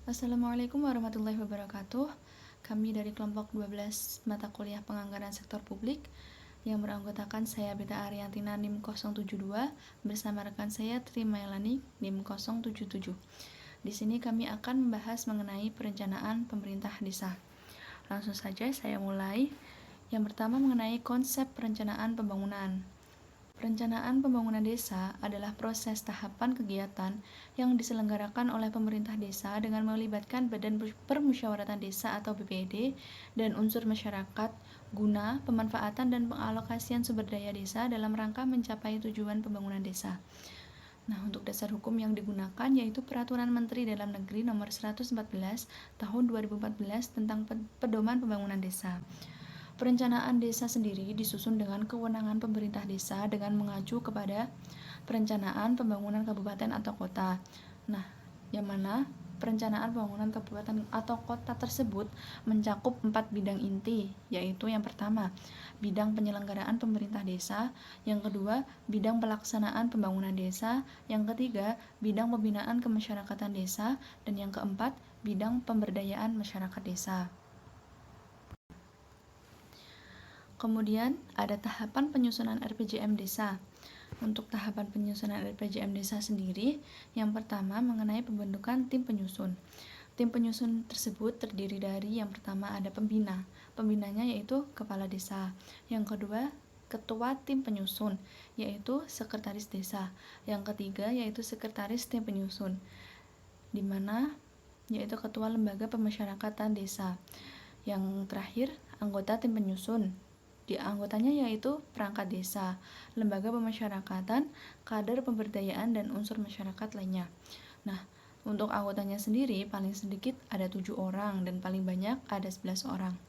Assalamualaikum warahmatullahi wabarakatuh. Kami dari kelompok 12 mata kuliah penganggaran sektor publik yang beranggotakan saya Beta Ariantina NIM 072 bersama rekan saya Tri Mailani NIM 077. Di sini kami akan membahas mengenai perencanaan pemerintah desa. Langsung saja saya mulai. Yang pertama mengenai konsep perencanaan pembangunan. Perencanaan pembangunan desa adalah proses tahapan kegiatan yang diselenggarakan oleh pemerintah desa dengan melibatkan Badan Permusyawaratan Desa atau BPD dan unsur masyarakat guna pemanfaatan dan pengalokasian sumber daya desa dalam rangka mencapai tujuan pembangunan desa. Nah, untuk dasar hukum yang digunakan yaitu Peraturan Menteri Dalam Negeri Nomor 114 Tahun 2014 tentang Pedoman Pembangunan Desa. Perencanaan desa sendiri disusun dengan kewenangan pemerintah desa dengan mengacu kepada perencanaan pembangunan kabupaten atau kota. Nah, yang mana perencanaan pembangunan kabupaten atau kota tersebut mencakup 4 bidang inti, yaitu yang pertama, bidang penyelenggaraan pemerintah desa, yang kedua, bidang pelaksanaan pembangunan desa, yang ketiga, bidang pembinaan kemasyarakatan desa, dan yang keempat, bidang pemberdayaan masyarakat desa. Kemudian ada tahapan penyusunan RPJM desa. Untuk tahapan penyusunan RPJM desa sendiri, yang pertama mengenai pembentukan tim penyusun. Tim penyusun tersebut terdiri dari yang pertama ada pembina. Pembinanya yaitu kepala desa. Yang kedua, ketua tim penyusun, yaitu sekretaris desa. Yang ketiga yaitu sekretaris tim penyusun, di mana yaitu ketua lembaga pemasyarakatan desa. Yang terakhir, anggota tim penyusun. Di anggotanya yaitu perangkat desa, lembaga pemasyarakatan, kader pemberdayaan, dan unsur masyarakat lainnya. Nah, untuk anggotanya sendiri paling sedikit ada 7 orang dan paling banyak ada 11 orang.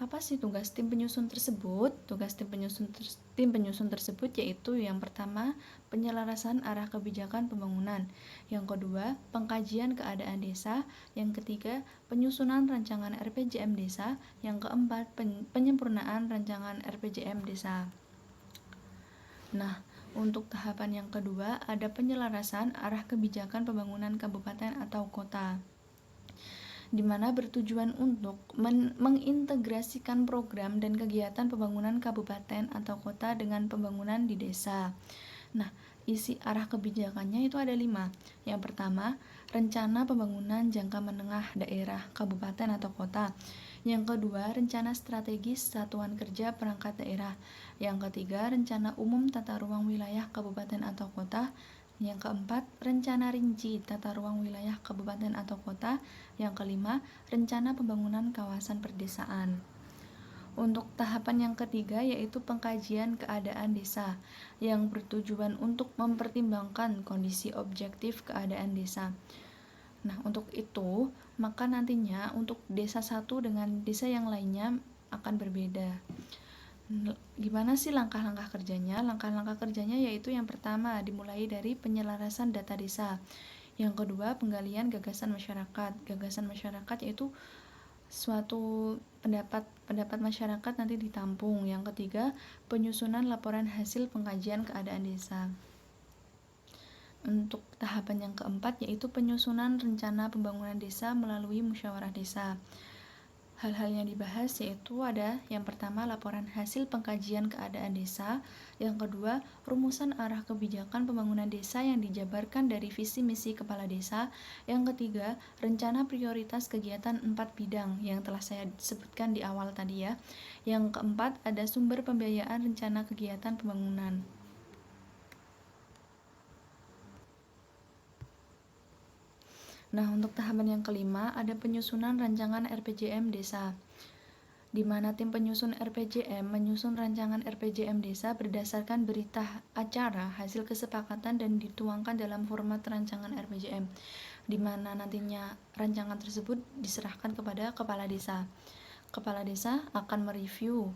Apa sih tugas tim penyusun tersebut? Tugas tim penyusun tersebut yaitu yang pertama, penyelarasan arah kebijakan pembangunan. Yang kedua, pengkajian keadaan desa. Yang ketiga, penyusunan rancangan RPJM desa. Yang keempat, penyempurnaan rancangan RPJM desa. Nah, untuk tahapan yang kedua ada penyelarasan arah kebijakan pembangunan kabupaten atau kota, di mana bertujuan untuk mengintegrasikan program dan kegiatan pembangunan kabupaten atau kota dengan pembangunan di desa. Nah, isi arah kebijakannya itu ada 5. Yang pertama, rencana pembangunan jangka menengah daerah, kabupaten atau kota. Yang kedua, rencana strategis satuan kerja perangkat daerah. Yang ketiga, rencana umum tata ruang wilayah kabupaten atau kota. Yang keempat, rencana rinci tata ruang wilayah kabupaten atau kota. Yang kelima, rencana pembangunan kawasan perdesaan. Untuk tahapan yang ketiga yaitu pengkajian keadaan desa yang bertujuan untuk mempertimbangkan kondisi objektif keadaan desa. Nah, untuk itu, maka nantinya untuk desa satu dengan desa yang lainnya akan berbeda. Gimana sih langkah-langkah kerjanya? Langkah-langkah kerjanya yaitu yang pertama dimulai dari penyelarasan data desa. Yang kedua, penggalian gagasan masyarakat. Gagasan masyarakat yaitu suatu pendapat masyarakat nanti ditampung. Yang ketiga, penyusunan laporan hasil pengkajian keadaan desa. Untuk tahapan yang keempat yaitu penyusunan rencana pembangunan desa melalui musyawarah desa. Hal-hal yang dibahas yaitu ada yang pertama laporan hasil pengkajian keadaan desa, yang kedua rumusan arah kebijakan pembangunan desa yang dijabarkan dari visi misi kepala desa, yang ketiga rencana prioritas kegiatan 4 bidang yang telah saya sebutkan di awal tadi ya, yang keempat ada sumber pembiayaan rencana kegiatan pembangunan. Nah, untuk tahapan yang kelima ada penyusunan rancangan RPJM desa, di mana tim penyusun RPJM menyusun rancangan RPJM desa berdasarkan berita acara hasil kesepakatan dan dituangkan dalam format rancangan RPJM, di mana nantinya rancangan tersebut diserahkan kepada kepala desa. Kepala desa akan mereview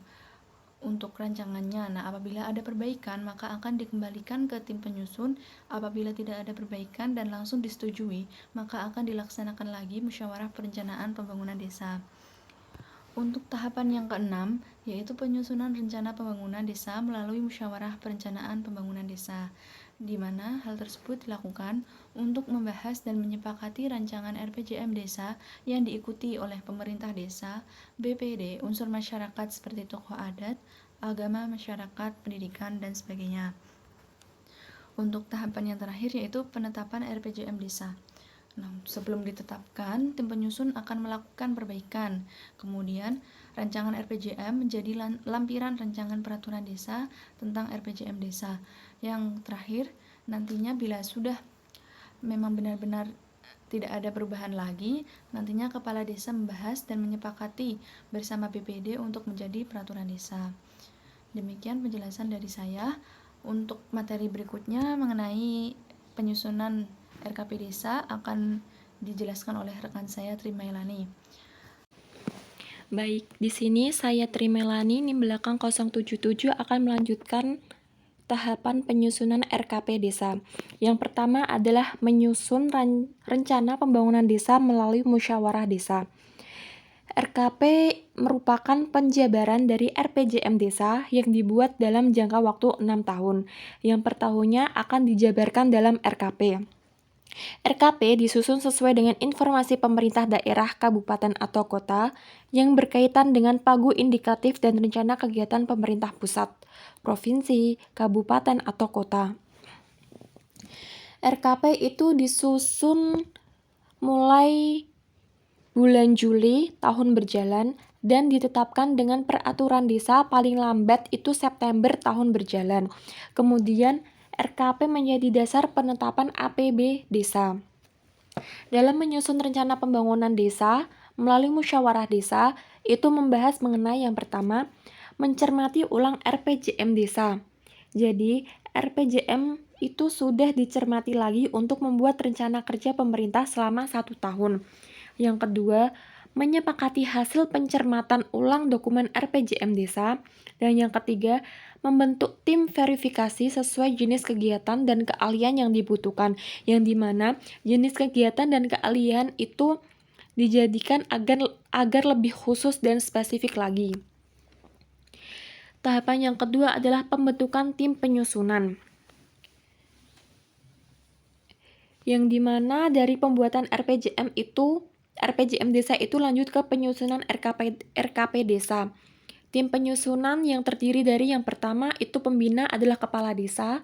untuk rancangannya. Nah, apabila ada perbaikan, maka akan dikembalikan ke tim penyusun. Apabila tidak ada perbaikan dan langsung disetujui, maka akan dilaksanakan lagi musyawarah perencanaan pembangunan desa. Untuk tahapan yang keenam, yaitu penyusunan rencana pembangunan desa melalui musyawarah perencanaan pembangunan desa. di mana hal tersebut dilakukan untuk membahas dan menyepakati rancangan RPJM Desa yang diikuti oleh pemerintah desa, BPD, unsur masyarakat seperti tokoh adat, agama, masyarakat, pendidikan, dan sebagainya. Untuk tahapan yang terakhir yaitu penetapan RPJM Desa. Nah, sebelum ditetapkan, tim penyusun akan melakukan perbaikan. Kemudian, rancangan RPJM menjadi lampiran rancangan peraturan desa tentang RPJM Desa. Yang terakhir, nantinya bila sudah memang benar-benar tidak ada perubahan lagi, nantinya kepala desa membahas dan menyepakati bersama BPD untuk menjadi peraturan desa. Demikian penjelasan dari saya. Untuk materi berikutnya mengenai penyusunan RKP Desa akan dijelaskan oleh rekan saya Trimailani. Baik, di sini saya Trimelani NIM belakang 077 akan melanjutkan tahapan penyusunan RKP Desa. Yang pertama adalah menyusun rencana pembangunan desa melalui musyawarah desa. RKP merupakan penjabaran dari RPJM Desa yang dibuat dalam jangka waktu 6 tahun, yang per tahunnya akan dijabarkan dalam RKP. RKP disusun sesuai dengan informasi pemerintah daerah, kabupaten, atau kota yang berkaitan dengan pagu indikatif dan rencana kegiatan pemerintah pusat, provinsi, kabupaten, atau kota. RKP itu disusun mulai bulan Juli tahun berjalan dan ditetapkan dengan peraturan desa paling lambat itu September tahun berjalan. Kemudian RKP menjadi dasar penetapan APB desa. Dalam menyusun rencana pembangunan desa melalui musyawarah desa, itu membahas mengenai yang pertama, mencermati ulang RPJM desa. Jadi, RPJM itu sudah dicermati lagi untuk membuat rencana kerja pemerintah selama 1 tahun. Yang kedua, menyepakati hasil pencermatan ulang dokumen RPJM desa. Dan yang ketiga, membentuk tim verifikasi sesuai jenis kegiatan dan keahlian yang dibutuhkan, yang dimana jenis kegiatan dan keahlian itu dijadikan agar lebih khusus dan spesifik lagi. Tahapan yang kedua adalah pembentukan tim penyusunan, yang dimana dari pembuatan RPJM Desa itu lanjut ke penyusunan RKP Desa. Tim penyusunan yang terdiri dari yang pertama itu pembina adalah kepala desa,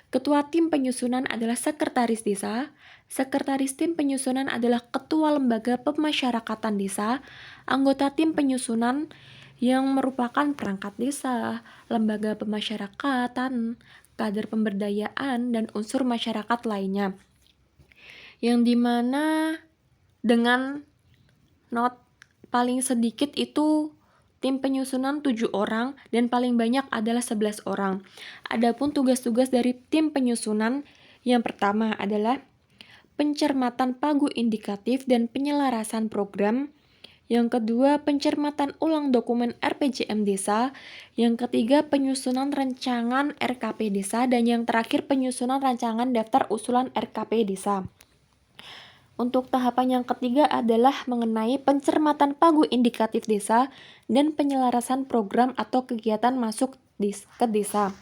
ketua tim penyusunan adalah sekretaris desa, sekretaris tim penyusunan adalah ketua lembaga pemasyarakatan desa, anggota tim penyusunan yang merupakan perangkat desa, lembaga pemasyarakatan, kader pemberdayaan, dan unsur masyarakat lainnya. Yang dimana dengan not paling sedikit itu tim penyusunan 7 orang dan paling banyak adalah 11 orang. Adapun tugas-tugas dari tim penyusunan yang pertama adalah pencermatan pagu indikatif dan penyelarasan program. Yang kedua, pencermatan ulang dokumen RPJM Desa. Yang ketiga, penyusunan rancangan RKP Desa. Dan yang terakhir, penyusunan rancangan daftar usulan RKP Desa. Untuk tahapan yang ketiga adalah mengenai pencermatan pagu indikatif desa dan penyelarasan program atau kegiatan masuk ke desa.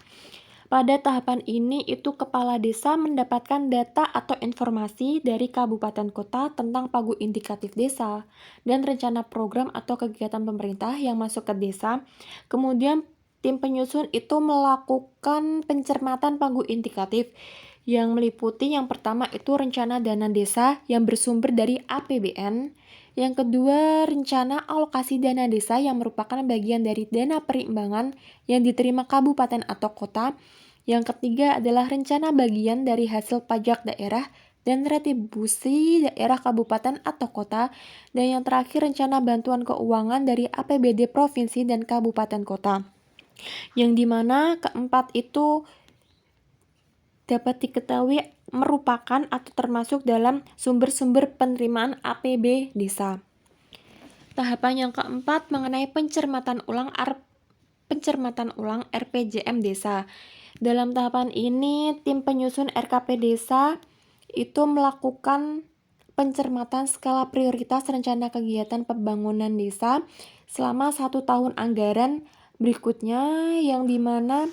Pada tahapan ini itu kepala desa mendapatkan data atau informasi dari kabupaten kota tentang pagu indikatif desa dan rencana program atau kegiatan pemerintah yang masuk ke desa. Kemudian tim penyusun itu melakukan pencermatan pagu indikatif yang meliputi yang pertama itu rencana dana desa yang bersumber dari APBN, yang kedua rencana alokasi dana desa yang merupakan bagian dari dana perimbangan yang diterima kabupaten atau kota, yang ketiga adalah rencana bagian dari hasil pajak daerah dan retribusi daerah kabupaten atau kota, dan yang terakhir rencana bantuan keuangan dari APBD provinsi dan kabupaten kota. Yang dimana keempat itu dapat diketahui merupakan atau termasuk dalam sumber-sumber penerimaan APB desa. Tahapan yang keempat mengenai pencermatan ulang RPJM desa. Dalam tahapan ini, tim penyusun RKP desa itu melakukan pencermatan skala prioritas rencana kegiatan pembangunan desa selama 1 tahun anggaran berikutnya, yang dimana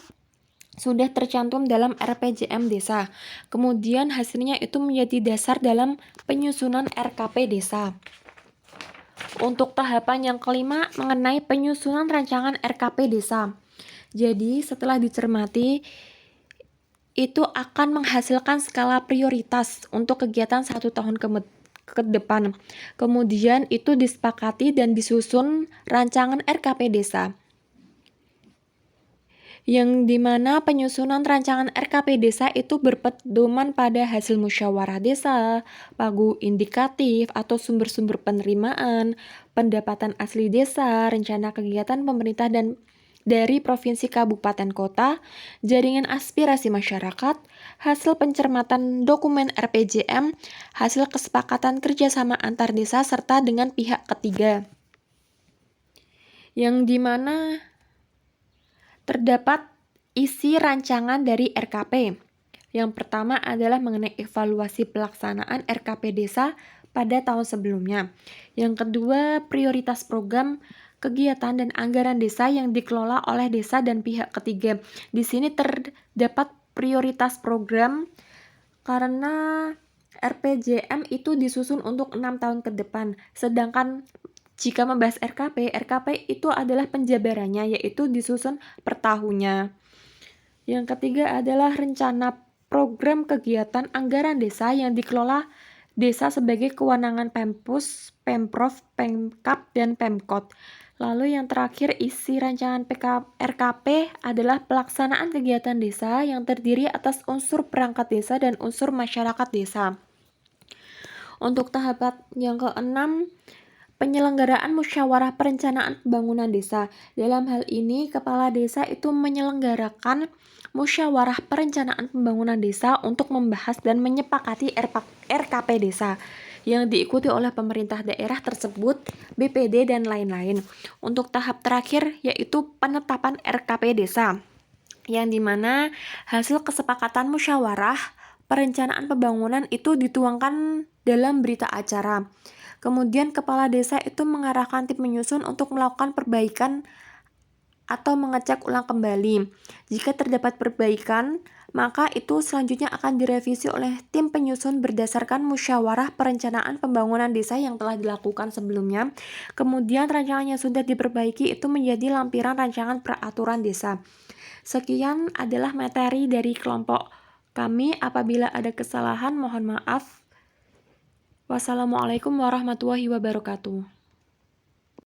sudah tercantum dalam RPJM Desa. Kemudian hasilnya itu menjadi dasar dalam penyusunan RKP Desa. Untuk tahapan yang kelima mengenai penyusunan rancangan RKP Desa. Jadi setelah dicermati, itu akan menghasilkan skala prioritas untuk kegiatan 1 tahun ke depan. Kemudian itu disepakati dan disusun rancangan RKP Desa, yang dimana penyusunan rancangan RKP Desa itu berpedoman pada hasil musyawarah desa, pagu indikatif atau sumber-sumber penerimaan, pendapatan asli desa, rencana kegiatan pemerintah dan dari provinsi, kabupaten, kota, jaringan aspirasi masyarakat, hasil pencermatan dokumen RPJM, hasil kesepakatan kerjasama antar desa serta dengan pihak ketiga, yang dimana terdapat isi rancangan dari RKP. Yang pertama adalah mengenai evaluasi pelaksanaan RKP Desa pada tahun sebelumnya. Yang kedua, prioritas program, kegiatan, dan anggaran desa yang dikelola oleh desa dan pihak ketiga. Di sini terdapat prioritas program karena RPJM itu disusun untuk 6 tahun ke depan, sedangkan jika membahas RKP itu adalah penjabarannya, yaitu disusun per tahunnya. Yang ketiga adalah rencana program kegiatan anggaran desa yang dikelola desa sebagai kewenangan Pempus, Pemprov, Pemkab, dan Pemkot. Lalu yang terakhir, isi rancangan RKP adalah pelaksanaan kegiatan desa yang terdiri atas unsur perangkat desa dan unsur masyarakat desa. Untuk tahapan yang keenam, penyelenggaraan musyawarah perencanaan pembangunan desa. Dalam hal ini, kepala desa itu menyelenggarakan musyawarah perencanaan pembangunan desa untuk membahas dan menyepakati RKP desa yang diikuti oleh pemerintah daerah tersebut, BPD, dan lain-lain. Untuk tahap terakhir yaitu penetapan RKP desa, yang dimana hasil kesepakatan musyawarah perencanaan pembangunan itu dituangkan dalam berita acara. Kemudian kepala desa itu mengarahkan tim penyusun untuk melakukan perbaikan atau mengecek ulang kembali. Jika terdapat perbaikan, maka itu selanjutnya akan direvisi oleh tim penyusun berdasarkan musyawarah perencanaan pembangunan desa yang telah dilakukan sebelumnya. Kemudian rancangan yang sudah diperbaiki itu menjadi lampiran rancangan peraturan desa. Sekian adalah materi dari kelompok kami. Apabila ada kesalahan, mohon maaf. Wassalamualaikum warahmatullahi wabarakatuh.